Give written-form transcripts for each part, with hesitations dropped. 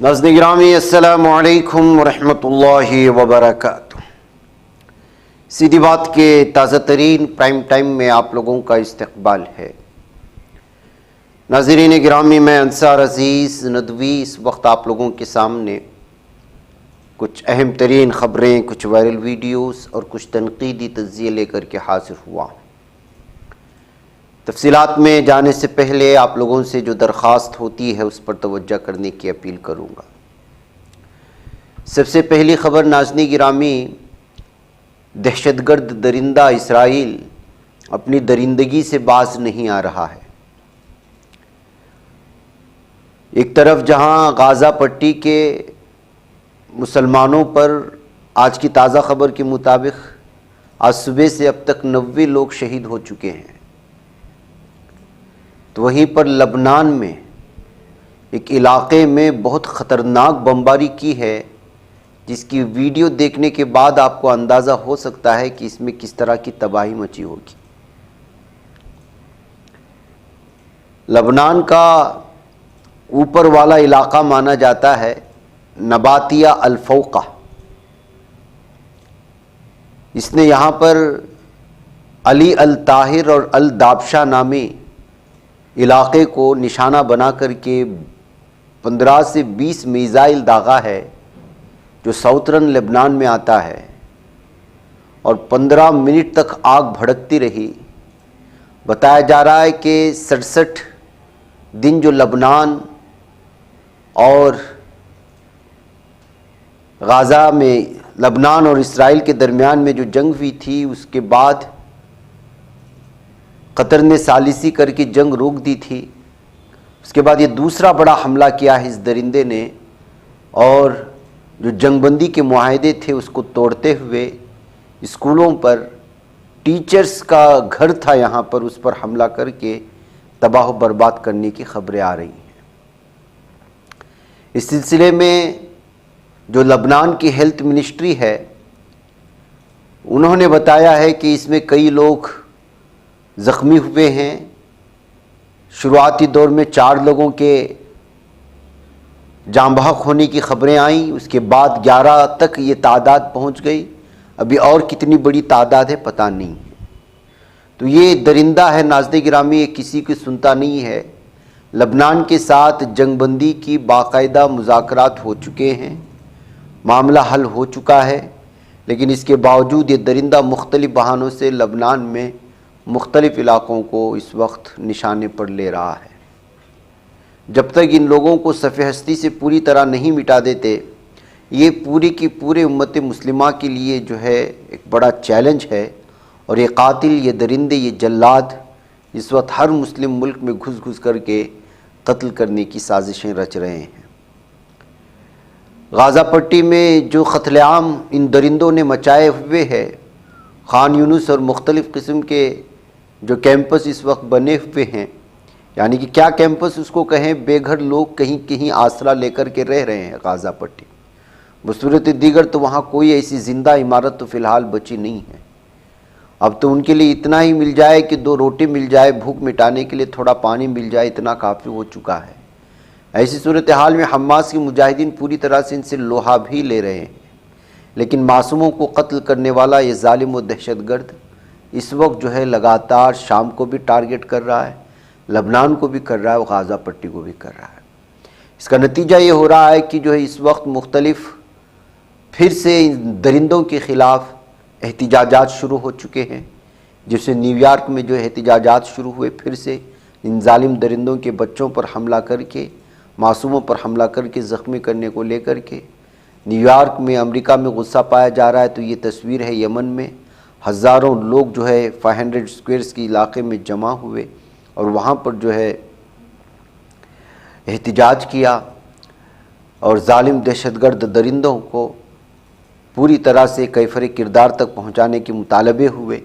ناظرین گرامی السلام علیکم ورحمۃ اللہ وبرکاتہ۔ سیدھی بات کے تازہ ترین پرائم ٹائم میں آپ لوگوں کا استقبال ہے۔ ناظرین گرامی، میں انصار عزیز ندوی اس وقت آپ لوگوں کے سامنے کچھ اہم ترین خبریں، کچھ وائرل ویڈیوز اور کچھ تنقیدی تجزیے لے کر کے حاضر ہوا۔ تفصیلات میں جانے سے پہلے آپ لوگوں سے جو درخواست ہوتی ہے اس پر توجہ کرنے کی اپیل کروں گا۔ سب سے پہلی خبر ناظرین گرامی، دہشت گرد درندہ اسرائیل اپنی درندگی سے باز نہیں آ رہا ہے۔ ایک طرف جہاں غازہ پٹی کے مسلمانوں پر آج کی تازہ خبر کے مطابق آج صبح سے اب تک 90 لوگ شہید ہو چکے ہیں، تو وہیں پر لبنان میں ایک علاقے میں بہت خطرناک بمباری کی ہے، جس کی ویڈیو دیکھنے کے بعد آپ کو اندازہ ہو سکتا ہے کہ اس میں کس طرح کی تباہی مچی ہوگی۔ لبنان کا اوپر والا علاقہ مانا جاتا ہے نباتیہ الفوقہ۔ اس نے یہاں پر علی الطاہر اور الدابشہ نامی علاقے کو نشانہ بنا کر کے 15 سے 20 میزائل داغا ہے، جو ساؤترن لبنان میں آتا ہے، اور 15 منٹ تک آگ بھڑکتی رہی۔ بتایا جا رہا ہے کہ 67 دن جو لبنان اور غازہ میں لبنان اور اسرائیل کے درمیان میں جو جنگ ہوئی تھی، اس کے بعد قطر نے ثالثی کر کے جنگ روک دی تھی۔ اس کے بعد یہ دوسرا بڑا حملہ کیا ہے اس درندے نے، اور جو جنگ بندی کے معاہدے تھے اس کو توڑتے ہوئے اسکولوں پر، ٹیچرز کا گھر تھا یہاں پر، اس پر حملہ کر کے تباہ و برباد کرنے کی خبریں آ رہی ہیں۔ اس سلسلے میں جو لبنان کی ہیلتھ منسٹری ہے، انہوں نے بتایا ہے کہ اس میں کئی لوگ زخمی ہوئے ہیں۔ شروعاتی دور میں 4 لوگوں کے جاں بحق ہونے کی خبریں آئیں، اس کے بعد 11 تک یہ تعداد پہنچ گئی۔ ابھی اور کتنی بڑی تعداد ہے پتہ نہیں ہے۔ تو یہ درندہ ہے ناظرین گرامی، یہ کسی کی سنتا نہیں ہے۔ لبنان کے ساتھ جنگ بندی کی باقاعدہ مذاکرات ہو چکے ہیں، معاملہ حل ہو چکا ہے، لیکن اس کے باوجود یہ درندہ مختلف بہانوں سے لبنان میں مختلف علاقوں کو اس وقت نشانے پر لے رہا ہے۔ جب تک ان لوگوں کو صفحہ ہستی سے پوری طرح نہیں مٹا دیتے، یہ پوری کی پورے امت مسلمہ کے لیے جو ہے ایک بڑا چیلنج ہے، اور یہ قاتل، یہ درندے، یہ جلاد اس وقت ہر مسلم ملک میں گھس گھس کر کے قتل کرنے کی سازشیں رچ رہے ہیں۔ غازہ پٹی میں جو قتل عام ان درندوں نے مچائے ہوئے ہے، خان یونس اور مختلف قسم کے جو کیمپس اس وقت بنے ہوئے ہیں، یعنی کہ کیا کیمپس اس کو کہیں، بے گھر لوگ کہیں کہیں آسرا لے کر کے رہ رہے ہیں غازہ پٹی۔ بصورت دیگر تو وہاں کوئی ایسی زندہ عمارت تو فی الحال بچی نہیں ہے۔ اب تو ان کے لیے اتنا ہی مل جائے کہ 2 روٹی مل جائے، بھوک مٹانے کے لیے تھوڑا پانی مل جائے، اتنا کافی ہو چکا ہے۔ ایسی صورتحال میں حماس کے مجاہدین پوری طرح سے ان سے لوہا بھی لے رہے ہیں، لیکن معصوموں کو قتل کرنے والا یہ ظالم و دہشت گرد اس وقت جو ہے لگاتار شام کو بھی ٹارگٹ کر رہا ہے، لبنان کو بھی کر رہا ہے، اور غازہ پٹی کو بھی کر رہا ہے۔ اس کا نتیجہ یہ ہو رہا ہے کہ جو ہے اس وقت مختلف پھر سے ان درندوں کے خلاف احتجاجات شروع ہو چکے ہیں، جیسے نیو یارک میں جو احتجاجات شروع ہوئے پھر سے ان ظالم درندوں کے بچوں پر حملہ کر کے، معصوموں پر حملہ کر کے زخمی کرنے کو لے کر کے۔ نیو یارک میں امریکہ میں غصہ پایا جا رہا ہے، تو یہ تصویر ہے یمن میں ہزاروں لوگ جو ہے 500 اسکوائرس کے علاقے میں جمع ہوئے، اور وہاں پر جو ہے احتجاج کیا، اور ظالم دہشت گرد درندوں کو پوری طرح سے کیفر کردار تک پہنچانے کے مطالبے ہوئے۔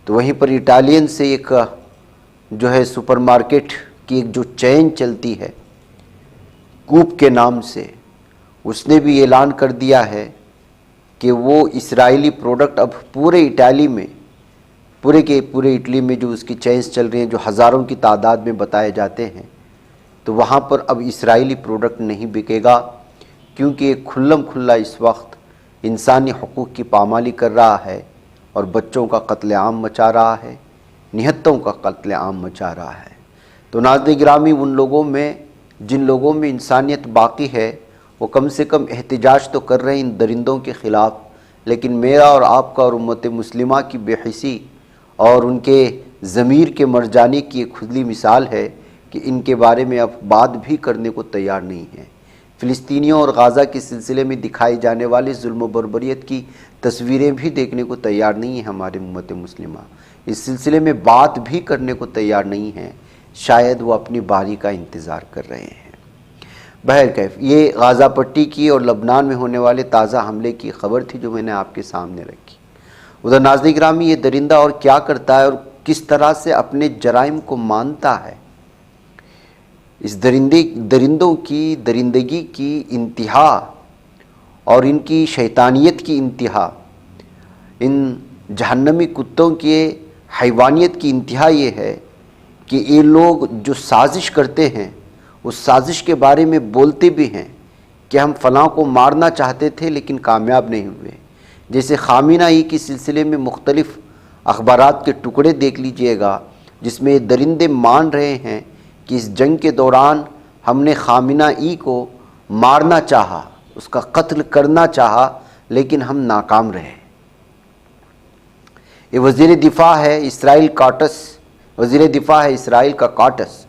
تو وہیں پر اٹالین سے ایک جو ہے سپر مارکیٹ کی ایک جو چین چلتی ہے کوپ کے نام سے، اس نے بھی اعلان کر دیا ہے کہ وہ اسرائیلی پروڈکٹ اب پورے اٹلی میں، پورے کے پورے اٹلی میں جو اس کی چینز چل رہی ہیں، جو ہزاروں کی تعداد میں بتائے جاتے ہیں، تو وہاں پر اب اسرائیلی پروڈکٹ نہیں بکے گا، کیونکہ یہ کھلم کھلا اس وقت انسانی حقوق کی پامالی کر رہا ہے اور بچوں کا قتل عام مچا رہا ہے، نہتوں کا قتل عام مچا رہا ہے۔ تو ناظرین گرامی، ان لوگوں میں جن لوگوں میں انسانیت باقی ہے وہ کم سے کم احتجاج تو کر رہے ہیں ان درندوں کے خلاف، لیکن میرا اور آپ کا اور امت مسلمہ کی بے حسی اور ان کے ضمیر کے مر جانے کی ایک کھلی مثال ہے کہ ان کے بارے میں اب بات بھی کرنے کو تیار نہیں ہے۔ فلسطینیوں اور غزہ کے سلسلے میں دکھائی جانے والے ظلم و بربریت کی تصویریں بھی دیکھنے کو تیار نہیں ہیں ہمارے امت مسلمہ، اس سلسلے میں بات بھی کرنے کو تیار نہیں ہیں، شاید وہ اپنی باری کا انتظار کر رہے ہیں۔ بہرکیف یہ غزہ پٹی کی اور لبنان میں ہونے والے تازہ حملے کی خبر تھی جو میں نے آپ کے سامنے رکھی۔ ادھر ناظرین گرامی، یہ درندہ اور کیا کرتا ہے اور کس طرح سے اپنے جرائم کو مانتا ہے، اس درندوں کی درندگی کی انتہا اور ان کی شیطانیت کی انتہا، ان جہنمی کتوں کے حیوانیت کی انتہا یہ ہے کہ یہ لوگ جو سازش کرتے ہیں اس سازش کے بارے میں بولتے بھی ہیں کہ ہم فلاں کو مارنا چاہتے تھے لیکن کامیاب نہیں ہوئے۔ جیسے خامنہ ای کے سلسلے میں مختلف اخبارات کے ٹکڑے دیکھ لیجئے گا جس میں درندے مان رہے ہیں کہ اس جنگ کے دوران ہم نے خامنہ ای کو مارنا چاہا، اس کا قتل کرنا چاہا، لیکن ہم ناکام رہے۔ یہ وزیر دفاع ہے اسرائیل کا کاٹس،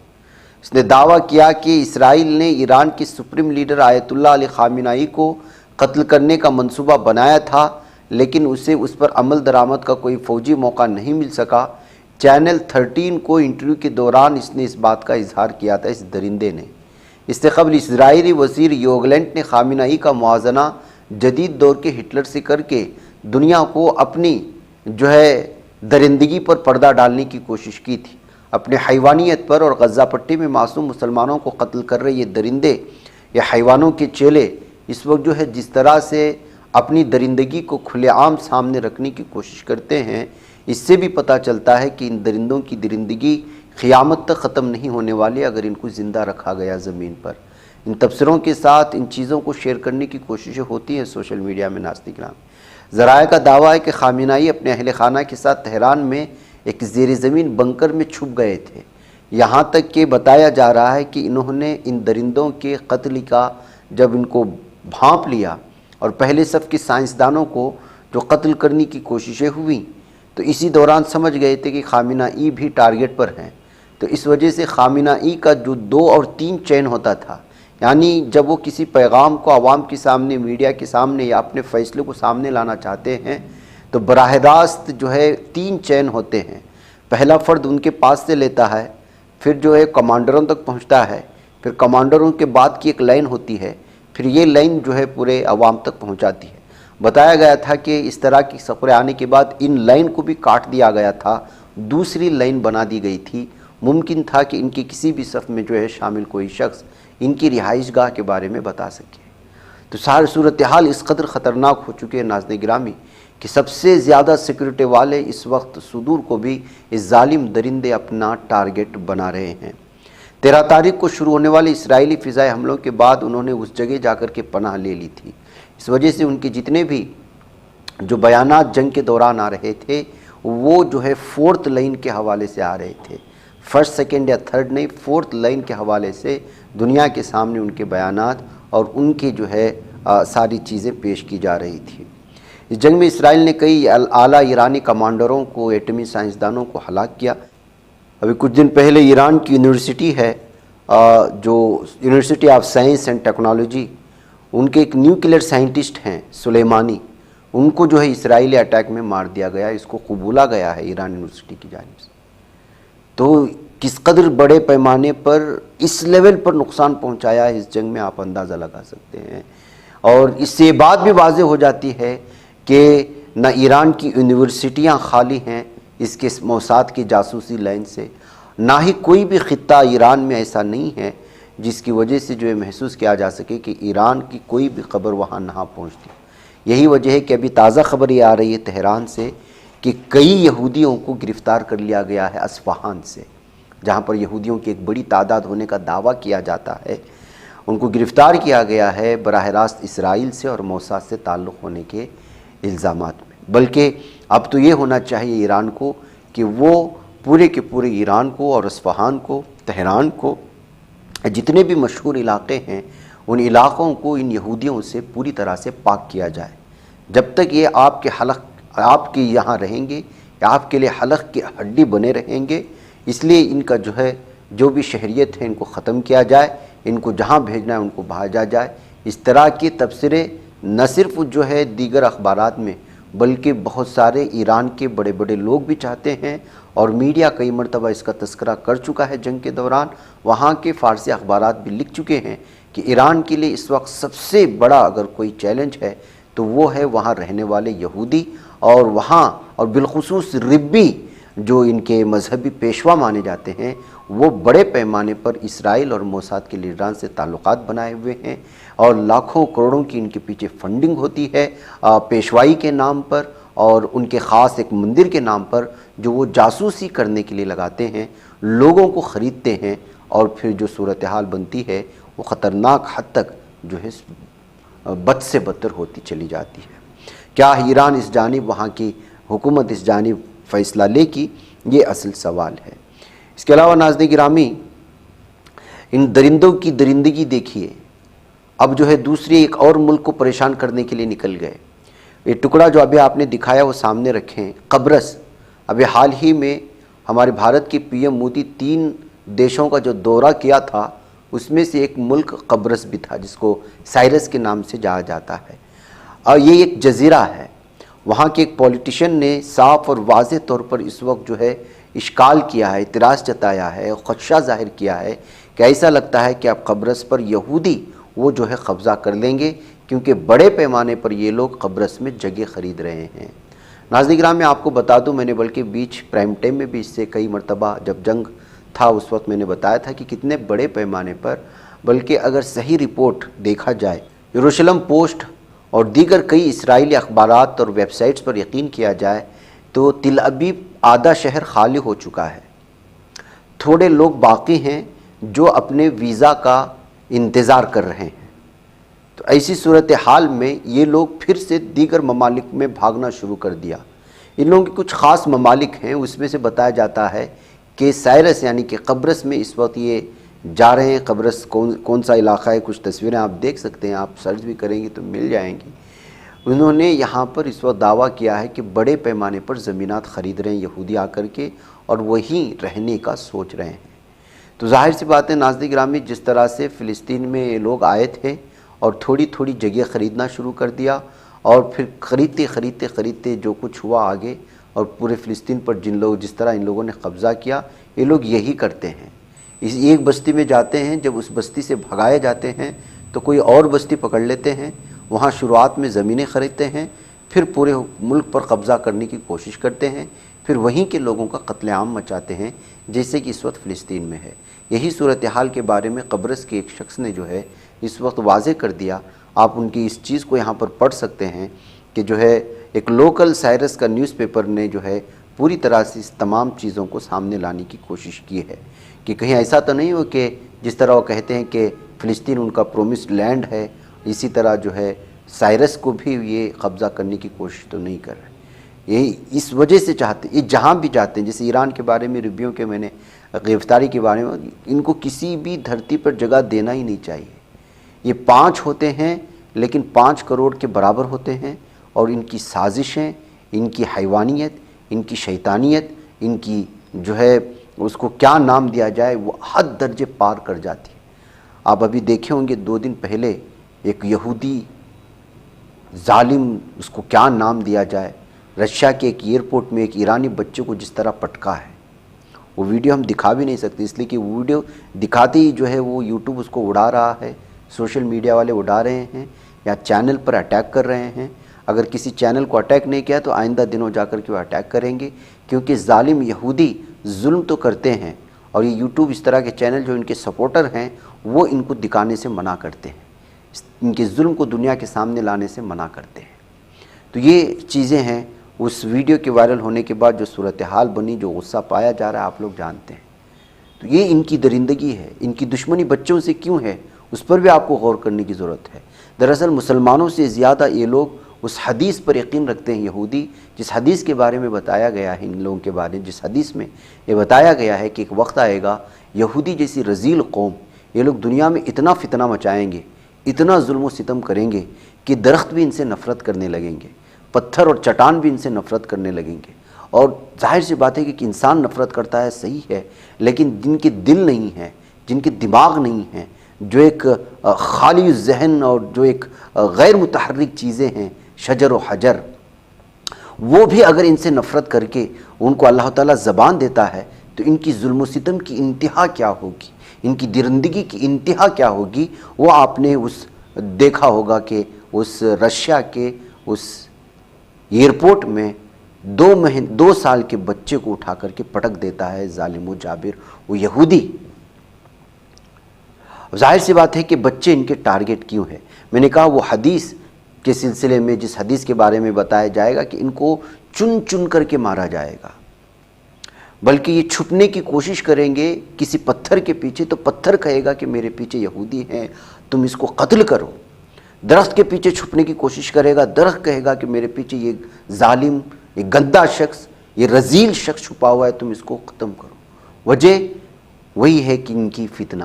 اس نے دعویٰ کیا کہ اسرائیل نے ایران کے سپریم لیڈر آیت اللہ علی خامنہ ای کو قتل کرنے کا منصوبہ بنایا تھا، لیکن اسے اس پر عمل درآمد کا کوئی فوجی موقع نہیں مل سکا۔ چینل 13 کو انٹرویو کے دوران اس نے اس بات کا اظہار کیا تھا، اس درندے نے۔ اس سے قبل اسرائیلی وزیر یوگلینٹ نے خامنہ ای کا موازنہ جدید دور کے ہٹلر سے کر کے دنیا کو اپنی درندگی پر پردہ ڈالنے کی کوشش کی تھی، اپنے حیوانیت پر، اور غزہ پٹی میں معصوم مسلمانوں کو قتل کر رہے یہ درندے، یہ حیوانوں کے چیلے اس وقت جس طرح سے اپنی درندگی کو کھلے عام سامنے رکھنے کی کوشش کرتے ہیں، اس سے بھی پتہ چلتا ہے کہ ان درندوں کی درندگی قیامت تک ختم نہیں ہونے والی اگر ان کو زندہ رکھا گیا زمین پر۔ ان تبصروں کے ساتھ ان چیزوں کو شیئر کرنے کی کوششیں ہوتی ہیں سوشل میڈیا میں ناظرین گرامی۔ ذرائع کا دعویٰ ہے کہ خامنہ ای اپنے اہل خانہ کے ساتھ تہران میں ایک زیر زمین بنکر میں چھپ گئے تھے، یہاں تک کہ بتایا جا رہا ہے کہ انہوں نے ان درندوں کے قتل کا جب ان کو بھانپ لیا اور پہلے صف کے سائنسدانوں کو جو قتل کرنے کی کوششیں ہوئیں تو اسی دوران سمجھ گئے تھے کہ خامنہ ای بھی ٹارگٹ پر ہیں، تو اس وجہ سے خامنہ ای کا جو 2 اور 3 چین ہوتا تھا، یعنی جب وہ کسی پیغام کو عوام کے سامنے، میڈیا کے سامنے یا اپنے فیصلے کو سامنے لانا چاہتے ہیں تو براہ راست 3 چین ہوتے ہیں۔ پہلا فرد ان کے پاس سے لیتا ہے، پھر کمانڈروں تک پہنچتا ہے، پھر کمانڈروں کے بعد کی ایک لائن ہوتی ہے، پھر یہ لائن پورے عوام تک پہنچاتی ہے۔ بتایا گیا تھا کہ اس طرح کی سفر آنے کے بعد ان لائن کو بھی کاٹ دیا گیا تھا، دوسری لائن بنا دی گئی تھی، ممکن تھا کہ ان کی کسی بھی صف میں شامل کوئی شخص ان کی رہائش گاہ کے بارے میں بتا سکے۔ تو ساری صورتحال اس قدر خطرناک ہو چکے ہیں ناظرین گرامی کہ سب سے زیادہ سیکورٹی والے اس وقت صدور کو بھی اس ظالم درندے اپنا ٹارگٹ بنا رہے ہیں۔ 13 تاریخ کو شروع ہونے والے اسرائیلی فضائی حملوں کے بعد انہوں نے اس جگہ جا کر کے پناہ لے لی تھی، اس وجہ سے ان کے جتنے بھی جو بیانات جنگ کے دوران آ رہے تھے وہ 4th لائن کے حوالے سے آ رہے تھے، 1st 2nd یا 3rd نہیں، 4th لائن کے حوالے سے دنیا کے سامنے ان کے بیانات اور ان کی ساری چیزیں پیش کی جا رہی تھی۔ اس جنگ میں اسرائیل نے کئی اعلیٰ ایرانی کمانڈروں کو، ایٹمی سائنسدانوں کو ہلاک کیا۔ ابھی کچھ دن پہلے ایران کی یونیورسٹی ہے جو university of science and technology, ان کے ایک نیوکلیئر سائنٹسٹ ہیں سلیمانی، ان کو اسرائیلی اٹیک میں مار دیا گیا، اس کو قبولا گیا ہے ایران یونیورسٹی کی جانب سے۔ تو کس قدر بڑے پیمانے پر اس لیول پر نقصان پہنچایا ہے اس جنگ میں آپ اندازہ لگا سکتے ہیں، اور اس سے یہ بات بھی واضح ہو جاتی ہے کہ نہ ایران کی یونیورسٹیاں خالی ہیں اس کے موساد کی جاسوسی لائن سے، نہ ہی کوئی بھی خطہ ایران میں ایسا نہیں ہے جس کی وجہ سے محسوس کیا جا سکے کہ ایران کی کوئی بھی خبر وہاں نہ پہنچتی۔ یہی وجہ ہے کہ ابھی تازہ خبر یہ آ رہی ہے تہران سے کہ کئی یہودیوں کو گرفتار کر لیا گیا ہے اصفہان سے، جہاں پر یہودیوں کی ایک بڑی تعداد ہونے کا دعویٰ کیا جاتا ہے، ان کو گرفتار کیا گیا ہے براہ راست اسرائیل سے اور موساد سے تعلق ہونے کے الزامات میں۔ بلکہ اب تو یہ ہونا چاہیے ایران کو کہ وہ پورے کے پورے ایران کو اور اصفہان کو، تہران کو، جتنے بھی مشہور علاقے ہیں ان علاقوں کو ان یہودیوں سے پوری طرح سے پاک کیا جائے۔ جب تک یہ آپ کے یہاں رہیں گے، آپ کے لیے حلق کی ہڈی بنے رہیں گے، اس لیے ان کا جو بھی شہریت ہے ان کو ختم کیا جائے، ان کو جہاں بھیجنا ہے ان کو بھیجا جائے۔ اس طرح کے تبصرے نہ صرف دیگر اخبارات میں بلکہ بہت سارے ایران کے بڑے بڑے لوگ بھی چاہتے ہیں، اور میڈیا کئی مرتبہ اس کا تذکرہ کر چکا ہے جنگ کے دوران۔ وہاں کے فارسی اخبارات بھی لکھ چکے ہیں کہ ایران کے لیے اس وقت سب سے بڑا اگر کوئی چیلنج ہے تو وہ ہے وہاں رہنے والے یہودی، اور بالخصوص ربی جو ان کے مذہبی پیشوا مانے جاتے ہیں، وہ بڑے پیمانے پر اسرائیل اور موساد کے لیڈران سے تعلقات بنائے ہوئے ہیں، اور لاکھوں کروڑوں کی ان کے پیچھے فنڈنگ ہوتی ہے پیشوائی کے نام پر، اور ان کے خاص ایک مندر کے نام پر جو وہ جاسوسی کرنے کے لیے لگاتے ہیں، لوگوں کو خریدتے ہیں، اور پھر جو صورتحال بنتی ہے وہ خطرناک حد تک بد سے بدتر ہوتی چلی جاتی ہے۔ کیا ایران اس جانب، وہاں کی حکومت اس جانب فیصلہ لے گی؟ یہ اصل سوال ہے۔ اس کے علاوہ ناظرین گرامی، ان درندوں کی درندگی دیکھیے، اب دوسری ایک اور ملک کو پریشان کرنے کے لیے نکل گئے۔ یہ ٹکڑا جو ابھی آپ نے دکھایا وہ سامنے رکھیں، قبرص۔ ابھی حال ہی میں ہمارے بھارت کے پی ایم مودی 3 دیشوں کا جو دورہ کیا تھا، اس میں سے ایک ملک قبرص بھی تھا، جس کو سائرس کے نام سے جانا جاتا ہے، اور یہ ایک جزیرہ ہے۔ وہاں کے ایک پولیٹیشن نے صاف اور واضح طور پر اس وقت اشکال کیا ہے، اعتراض جتایا ہے، خدشہ ظاہر کیا ہے کہ ایسا لگتا ہے کہ اب قبرص پر یہودی وہ قبضہ کر لیں گے، کیونکہ بڑے پیمانے پر یہ لوگ قبرص میں جگہ خرید رہے ہیں۔ ناظرین گرامی، میں آپ کو بتا دوں، میں نے بلکہ بیچ پرائم ٹائم میں بھی اس سے کئی مرتبہ جب جنگ تھا اس وقت میں نے بتایا تھا کہ کتنے بڑے پیمانے پر، بلکہ اگر صحیح رپورٹ دیکھا جائے، یروشلم پوسٹ اور دیگر کئی اسرائیلی اخبارات اور ویب سائٹس پر یقین کیا جائے تو تل ابیب آدھا شہر خالی ہو چکا ہے۔ تھوڑے لوگ باقی ہیں جو اپنے ویزا کا انتظار کر رہے ہیں۔ تو ایسی صورتحال میں یہ لوگ پھر سے دیگر ممالک میں بھاگنا شروع کر دیا۔ ان لوگوں کے کچھ خاص ممالک ہیں، اس میں سے بتایا جاتا ہے کہ سائرس یعنی کہ قبرص میں اس وقت یہ جا رہے ہیں۔ قبرص کون سا علاقہ ہے، کچھ تصویریں آپ دیکھ سکتے ہیں، آپ سرچ بھی کریں گے تو مل جائیں گی۔ انہوں نے یہاں پر اس وقت دعویٰ کیا ہے کہ بڑے پیمانے پر زمینات خرید رہے ہیں یہودی آ کر کے، اور وہیں رہنے کا سوچ رہے ہیں۔ تو ظاہر سی بات ہے ناظرین گرامی، جس طرح سے فلسطین میں یہ لوگ آئے تھے اور تھوڑی تھوڑی جگہ خریدنا شروع کر دیا، اور پھر خریدتے جو کچھ ہوا آگے، اور پورے فلسطین پر جس طرح ان لوگوں نے قبضہ کیا، یہ لوگ یہی کرتے ہیں۔ اس ایک بستی میں جاتے ہیں، جب اس بستی سے بھگائے جاتے ہیں تو کوئی اور بستی پکڑ لیتے ہیں، وہاں شروعات میں زمینیں خریدتے ہیں، پھر پورے ملک پر قبضہ کرنے کی کوشش کرتے ہیں، پھر وہیں کے لوگوں کا قتل عام مچاتے ہیں، جیسے کہ اس وقت فلسطین میں ہے۔ یہی صورتحال کے بارے میں قبرص کے ایک شخص نے اس وقت واضح کر دیا۔ آپ ان کی اس چیز کو یہاں پر پڑھ سکتے ہیں کہ ایک لوکل سائرس کا نیوز پیپر نے پوری طرح سے اس تمام چیزوں کو سامنے لانے کی کوشش کی ہے کہ کہیں ایسا تو نہیں ہو کہ جس طرح وہ کہتے ہیں کہ فلسطین ان کا پرومسڈ لینڈ ہے، اسی طرح سائرس کو بھی یہ قبضہ کرنے کی کوشش تو نہیں کر رہے۔ یہی اس وجہ سے چاہتے، یہ جہاں بھی جاتے ہیں، جیسے ایران کے بارے میں ربیوں کے میں نے گرفتاری کے بارے میں، ان کو کسی بھی دھرتی پر جگہ دینا ہی نہیں چاہیے۔ یہ 5 ہوتے ہیں لیکن 5 کروڑ کے برابر ہوتے ہیں، اور ان کی سازشیں، ان کی حیوانیت، ان کی شیطانیت، ان کی اس کو کیا نام دیا جائے، وہ حد درجے پار کر جاتی ہے۔ آپ ابھی دیکھے ہوں گے 2 دن پہلے ایک یہودی ظالم، اس کو کیا نام دیا جائے، رشیا کے ایک ایئرپورٹ میں ایک ایرانی بچے کو جس طرح پٹکا ہے۔ وہ ویڈیو ہم دکھا بھی نہیں سکتے، اس لیے کہ وہ ویڈیو دکھاتے ہی وہ یوٹیوب اس کو اڑا رہا ہے، سوشل میڈیا والے اڑا رہے ہیں، یا چینل پر اٹیک کر رہے ہیں۔ اگر کسی چینل کو اٹیک نہیں کیا تو آئندہ دنوں جا کر کے وہ اٹیک کریں گے، کیونکہ ظالم یہودی ظلم تو کرتے ہیں، اور یہ یوٹیوب اس طرح کے چینل جو ان کے سپورٹر ہیں وہ ان کو دکھانے سے منع کرتے ہیں، ان کے ظلم کو دنیا کے سامنے لانے سے منع کرتے ہیں۔ تو یہ چیزیں ہیں۔ اس ویڈیو کے وائرل ہونے کے بعد جو صورتحال بنی، جو غصہ پایا جا رہا ہے، آپ لوگ جانتے ہیں۔ تو تو یہ ان کی درندگی ہے، ان کی دشمنی بچوں سے کیوں ہے، اس پر بھی آپ کو غور کرنے کی ضرورت ہے۔ دراصل مسلمانوں سے زیادہ یہ لوگ اس حدیث پر یقین رکھتے ہیں، یہودی، جس حدیث کے بارے میں بتایا گیا ہے ان لوگوں کے بارے میں، جس حدیث میں یہ بتایا گیا ہے کہ ایک وقت آئے گا یہودی جیسی رذیل قوم، یہ لوگ دنیا میں اتنا فتنہ مچائیں گے، اتنا ظلم و ستم کریں گے کہ درخت بھی ان سے نفرت کرنے لگیں گے، پتھر اور چٹان بھی ان سے نفرت کرنے لگیں گے۔ اور ظاہر سی بات ہے کہ انسان نفرت کرتا ہے، صحیح ہے، لیکن جن کے دل نہیں ہیں، جن کے دماغ نہیں ہیں، جو ایک خالی ذہن اور جو ایک غیر متحرک چیزیں ہیں، شجر و حجر، وہ بھی اگر ان سے نفرت کر کے ان کو اللہ تعالیٰ زبان دیتا ہے تو ان کی ظلم و ستم کی انتہا کیا ہوگی، ان کی درندگی کی انتہا کیا ہوگی، وہ آپ نے دیکھا ہوگا کہ اس رشیا کے اس ایئرپورٹ میں 2 سال کے بچے کو اٹھا کر کے پٹک دیتا ہے ظالم و جابر وہ یہودی۔ ظاہر سی بات ہے کہ بچے ان کے ٹارگٹ کیوں ہیں؟ میں نے کہا وہ حدیث کے سلسلے میں جس حدیث کے بارے میں بتایا جائے گا کہ ان کو چن چن کر کے مارا جائے گا، بلکہ یہ چھپنے کی کوشش کریں گے کسی پتھر کے پیچھے، تو پتھر کہے گا کہ میرے پیچھے یہودی ہیں، تم اس کو قتل کرو۔ درخت کے پیچھے چھپنے کی کوشش کرے گا، درخت کہے گا کہ میرے پیچھے یہ ظالم، یہ گندا شخص، یہ رذیل شخص چھپا ہوا ہے، تم اس کو ختم کرو۔ وجہ وہی ہے کہ ان کی فتنہ۔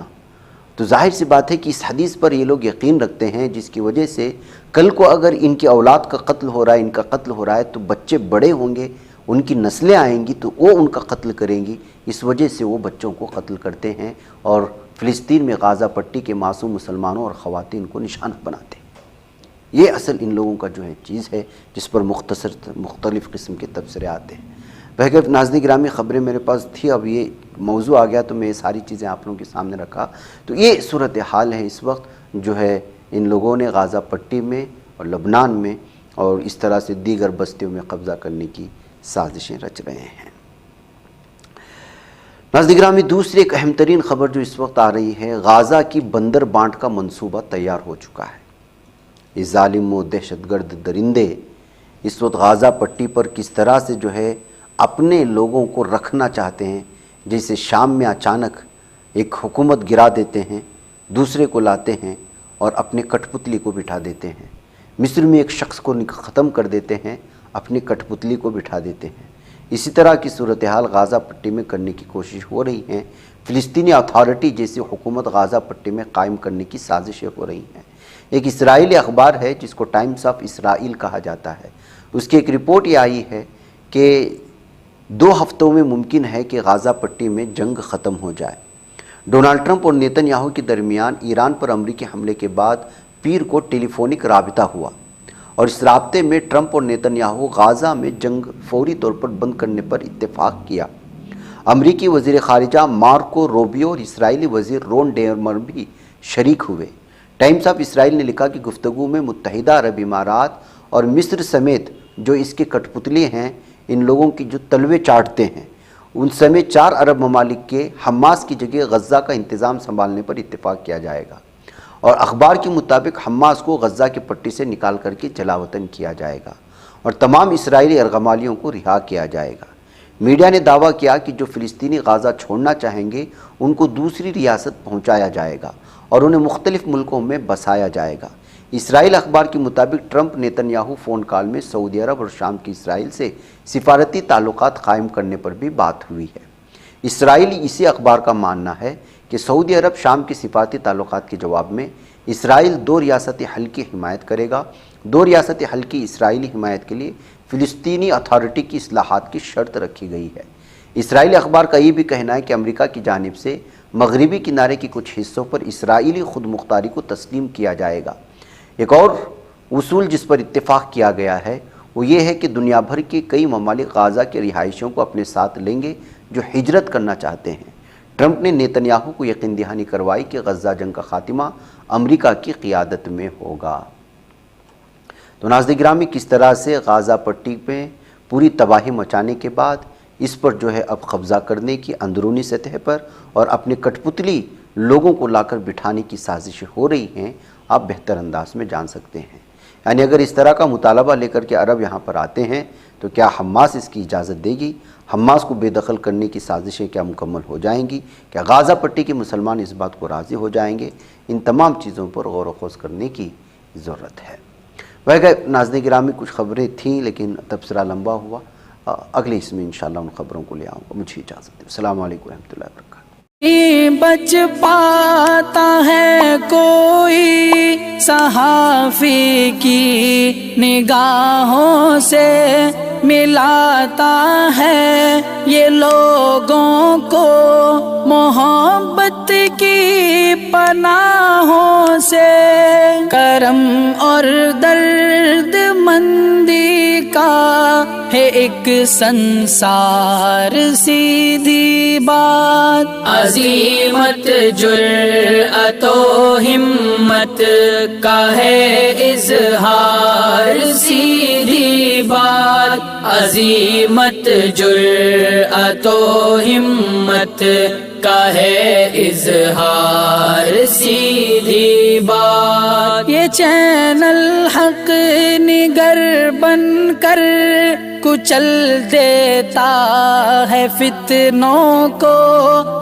تو ظاہر سی بات ہے کہ اس حدیث پر یہ لوگ یقین رکھتے ہیں، جس کی وجہ سے کل کو اگر ان کی اولاد کا قتل ہو رہا ہے، ان کا قتل ہو رہا ہے، تو بچے بڑے ہوں گے، ان کی نسلیں آئیں گی تو وہ ان کا قتل کریں گی، اس وجہ سے وہ بچوں کو قتل کرتے ہیں اور فلسطین میں غازہ پٹی کے معصوم مسلمانوں اور خواتین کو نشانہ بناتے ہیں۔ یہ اصل ان لوگوں کا جو ہے چیز ہے جس پر مختلف قسم کے تبصرے آتے ہیں۔ بہرکیف ناظرین گرامی، خبریں میرے پاس تھی، اب یہ موضوع آ گیا تو میں یہ ساری چیزیں آپ لوگوں کے سامنے رکھا۔ تو یہ صورتحال ہے اس وقت جو ہے ان لوگوں نے غازہ پٹی میں اور لبنان میں اور اس طرح سے دیگر بستیوں میں قبضہ کرنے کی سازشیں رچ رہے ہیں۔ ناظرین گرامی، دوسری ایک اہم ترین خبر جو اس وقت آ رہی ہے، غازہ کی بندر بانٹ کا منصوبہ تیار ہو چکا ہے۔ یہ ظالم و دہشت گرد درندے اس وقت غازہ پٹی پر کس طرح سے جو ہے اپنے لوگوں کو رکھنا چاہتے ہیں، جیسے شام میں اچانک ایک حکومت گرا دیتے ہیں، دوسرے کو لاتے ہیں اور اپنے کٹ پتلی کو بٹھا دیتے ہیں۔ مصر میں ایک شخص کو ختم کر دیتے ہیں، اپنی کٹ پتلی کو بٹھا دیتے ہیں۔ اسی طرح کی صورتحال غازہ پٹی میں کرنے کی کوشش ہو رہی ہیں۔ فلسطینی اتھارٹی جیسی حکومت غازہ پٹی میں قائم کرنے کی سازشیں ہو رہی ہیں۔ ایک اسرائیلی اخبار ہے جس کو ٹائمز آف اسرائیل کہا جاتا ہے، اس کی ایک رپورٹ یہ آئی ہے کہ 2 ہفتوں میں ممکن ہے کہ غازہ پٹی میں جنگ ختم ہو جائے۔ ڈونلڈ ٹرمپ اور نیتن یاہو کے درمیان ایران پر امریکی حملے کے بعد پیر کو ٹیلی فونک رابطہ ہوا اور اس رابطے میں ٹرمپ اور نیتن یاہو غازہ میں جنگ فوری طور پر بند کرنے پر اتفاق کیا۔ امریکی وزیر خارجہ مارکو روبیو اور اسرائیلی وزیر رون ڈیمر بھی شریک ہوئے۔ ٹائمز آف اسرائیل نے لکھا کہ گفتگو میں متحدہ عرب امارات اور مصر سمیت جو اس کے کٹ پتلے ہیں، ان لوگوں کی جو تلوے چاٹتے ہیں، ان سمیت 4 عرب ممالک کے حماس کی جگہ غزہ کا انتظام سنبھالنے پر اتفاق کیا جائے گا، اور اخبار کے مطابق حماس کو غزہ کی پٹی سے نکال کر کے جلاوطن کیا جائے گا اور تمام اسرائیلی ارغمالیوں کو رہا کیا جائے گا۔ میڈیا نے دعویٰ کیا کہ جو فلسطینی غازہ چھوڑنا چاہیں گے ان کو دوسری ریاست پہنچایا جائے گا اور انہیں مختلف ملکوں میں بسایا جائے گا۔ اسرائیل اخبار کے مطابق Trump Nitin Yahoo phone call میں سعودی عرب اور شام کی اسرائیل سے سفارتی تعلقات قائم کرنے پر بھی بات ہوئی ہے۔ اسرائیلی اسی اخبار کا ماننا ہے کہ سعودی عرب شام کے سفارتی تعلقات کے جواب میں اسرائیل 2 ریاستی حل کی حمایت کرے گا۔ 2 ریاستی حل کی اسرائیلی حمایت کے لیے فلسطینی اتھارٹی کی اصلاحات کی شرط رکھی گئی ہے۔ اسرائیلی اخبار کا یہ بھی کہنا ہے کہ امریکہ کی جانب سے مغربی کنارے کے کچھ حصوں پر اسرائیلی خود مختاری کو تسلیم کیا جائے گا۔ ایک اور اصول جس پر اتفاق کیا گیا ہے وہ یہ ہے کہ دنیا بھر کے کئی ممالک غازہ کے رہائشیوں کو اپنے ساتھ لیں گے جو ہجرت کرنا چاہتے ہیں۔ ٹرمپ نے نیتن یاہو کو یقین دہانی کروائی کہ غزہ جنگ کا خاتمہ امریکہ کی قیادت میں ہوگا۔ تو ناظرین گرامی، کس طرح سے غازہ پٹی میں پوری تباہی مچانے کے بعد اس پر جو ہے اب قبضہ کرنے کی اندرونی سطح پر اور اپنے کٹ پتلی لوگوں کو لا کر بٹھانے کی سازشیں ہو رہی ہیں، آپ بہتر انداز میں جان سکتے ہیں۔ یعنی اگر اس طرح کا مطالبہ لے کر کے عرب یہاں پر آتے ہیں تو کیا حماس اس کی اجازت دے گی؟ حماس کو بے دخل کرنے کی سازشیں کیا مکمل ہو جائیں گی؟ کیا غازہ پٹی کے مسلمان اس بات کو راضی ہو جائیں گے؟ ان تمام چیزوں پر غور و خوض کرنے کی ضرورت ہے۔ ویسے ناظرین گرامی کچھ خبریں تھیں لیکن تبصرہ لمبا ہوا، اگلے اس میں انشاءاللہ ان خبروں کو لے آؤں گا۔ مجھے اجازت دیں۔ السلام علیکم ورحمۃ اللہ وبرکاتہ۔ بچ پاتا ہے کوئی صحافی کی نگاہوں سے، ملاتا ہے یہ لوگوں کو محبت کی پناہوں سے، کرم اور درد مندی کا ہے ایک سنسار، سیدھی بات عزیمت جرأت و ہمت کا ہے اظہار، سیدھی بات عزیمت جرأت و ہمت کا ہے اظہار، سیدھی بات۔ یہ چینل حق نگر بن کر کچل دیتا ہے فتنوں کو،